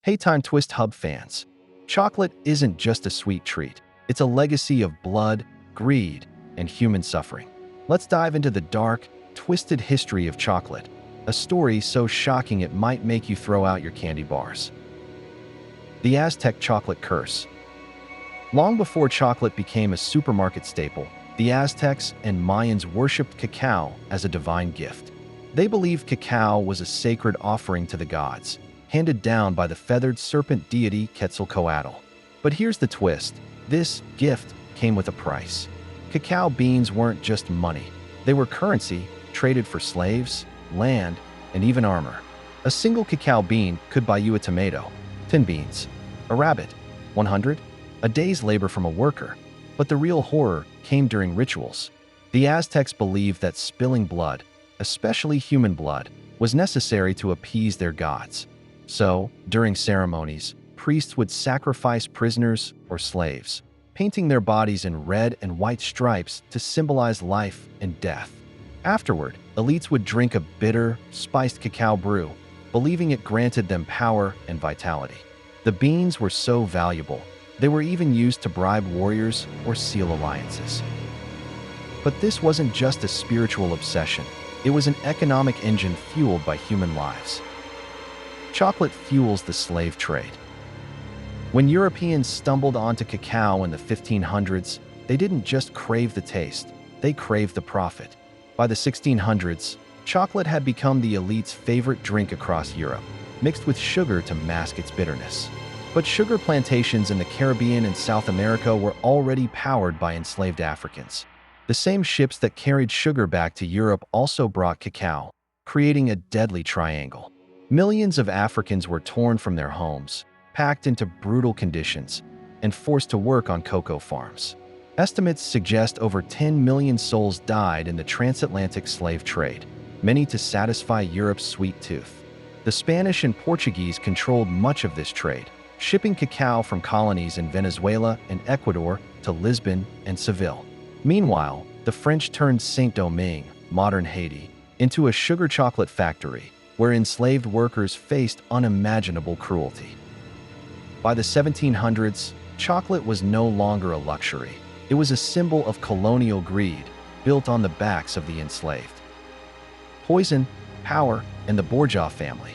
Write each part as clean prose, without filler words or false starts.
Hey Time Twist Hub fans, chocolate isn't just a sweet treat. It's a legacy of blood, greed, and human suffering. Let's dive into the dark, twisted history of chocolate, a story so shocking it might make you throw out your candy bars. The Aztec chocolate curse. Long before chocolate became a supermarket staple, the Aztecs and Mayans worshipped cacao as a divine gift. They believed cacao was a sacred offering to the gods, handed down by the feathered serpent deity Quetzalcoatl. But here's the twist. This gift came with a price. Cacao beans weren't just money. They were currency, traded for slaves, land, and even armor. A single cacao bean could buy you a tomato, 10 beans, a rabbit, 100, a day's labor from a worker. But the real horror came during rituals. The Aztecs believed that spilling blood, especially human blood, was necessary to appease their gods. So, during ceremonies, priests would sacrifice prisoners or slaves, painting their bodies in red and white stripes to symbolize life and death. Afterward, elites would drink a bitter, spiced cacao brew, believing it granted them power and vitality. The beans were so valuable, they were even used to bribe warriors or seal alliances. But this wasn't just a spiritual obsession. It was an economic engine fueled by human lives. Chocolate fuels the slave trade. When Europeans stumbled onto cacao in the 1500s, they didn't just crave the taste, they craved the profit. By the 1600s, chocolate had become the elite's favorite drink across Europe, mixed with sugar to mask its bitterness. But sugar plantations in the Caribbean and South America were already powered by enslaved Africans. The same ships that carried sugar back to Europe also brought cacao, creating a deadly triangle. Millions of Africans were torn from their homes, packed into brutal conditions, and forced to work on cocoa farms. Estimates suggest over 10 million souls died in the transatlantic slave trade, many to satisfy Europe's sweet tooth. The Spanish and Portuguese controlled much of this trade, shipping cacao from colonies in Venezuela and Ecuador to Lisbon and Seville. Meanwhile, the French turned Saint-Domingue, modern Haiti, into a sugar chocolate factory, where enslaved workers faced unimaginable cruelty. By the 1700s, chocolate was no longer a luxury. It was a symbol of colonial greed, built on the backs of the enslaved. Poison, power, and the bourgeois family.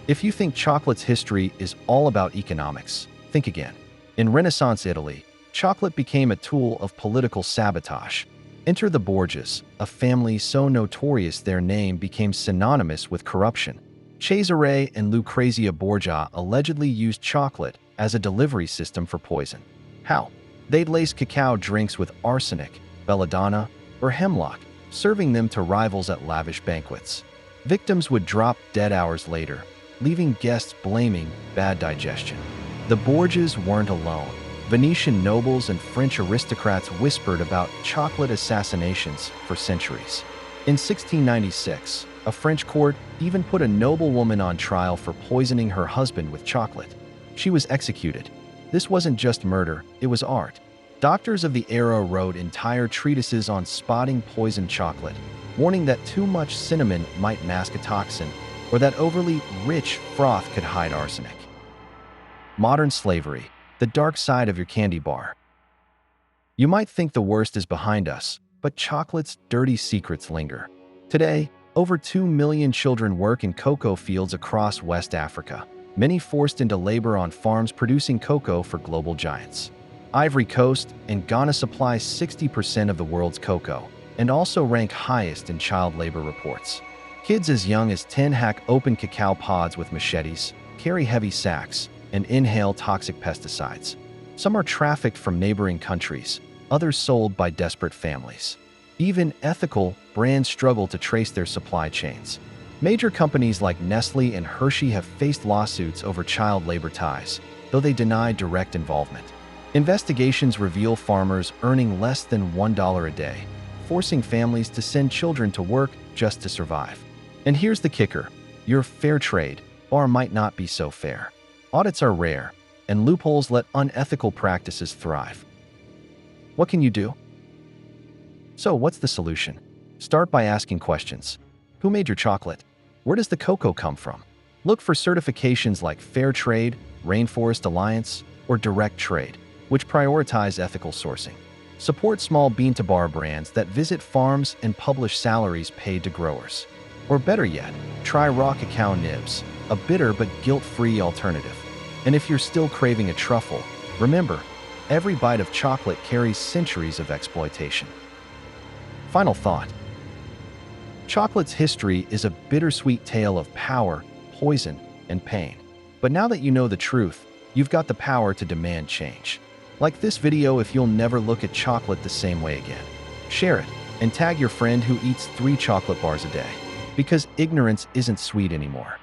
If you think chocolate's history is all about economics, think again. In Renaissance Italy, chocolate became a tool of political sabotage. Enter the Borgias, a family so notorious their name became synonymous with corruption. Cesare and Lucrezia Borgia allegedly used chocolate as a delivery system for poison. How? They'd lace cacao drinks with arsenic, belladonna, or hemlock, serving them to rivals at lavish banquets. Victims would drop dead hours later, leaving guests blaming bad digestion. The Borgias weren't alone. Venetian nobles and French aristocrats whispered about chocolate assassinations for centuries. In 1696, a French court even put a noblewoman on trial for poisoning her husband with chocolate. She was executed. This wasn't just murder, it was art. Doctors of the era wrote entire treatises on spotting poisoned chocolate, warning that too much cinnamon might mask a toxin, or that overly rich froth could hide arsenic. Modern slavery. The dark side of your candy bar. You might think the worst is behind us, but chocolate's dirty secrets linger. Today, over 2 million children work in cocoa fields across West Africa, many forced into labor on farms producing cocoa for global giants. Ivory Coast and Ghana supply 60% of the world's cocoa, and also rank highest in child labor reports. Kids as young as 10 hack open cacao pods with machetes, carry heavy sacks, and inhale toxic pesticides. Some are trafficked from neighboring countries, others sold by desperate families. Even ethical brands struggle to trace their supply chains. Major companies like Nestle and Hershey have faced lawsuits over child labor ties, though they deny direct involvement. Investigations reveal farmers earning less than $1 a day, forcing families to send children to work just to survive. And here's the kicker: your fair trade bar might not be so fair. Audits are rare, and loopholes let unethical practices thrive. What can you do? So, what's the solution? Start by asking questions. Who made your chocolate? Where does the cocoa come from? Look for certifications like Fair Trade, Rainforest Alliance, or Direct Trade, which prioritize ethical sourcing. Support small bean-to-bar brands that visit farms and publish salaries paid to growers. Or better yet, try raw cacao nibs, a bitter but guilt-free alternative. And if you're still craving a truffle, remember, every bite of chocolate carries centuries of exploitation. Final thought. Chocolate's history is a bittersweet tale of power, poison, and pain. But now that you know the truth, you've got the power to demand change. Like this video if you'll never look at chocolate the same way again. Share it, and tag your friend who eats 3 chocolate bars a day. Because ignorance isn't sweet anymore.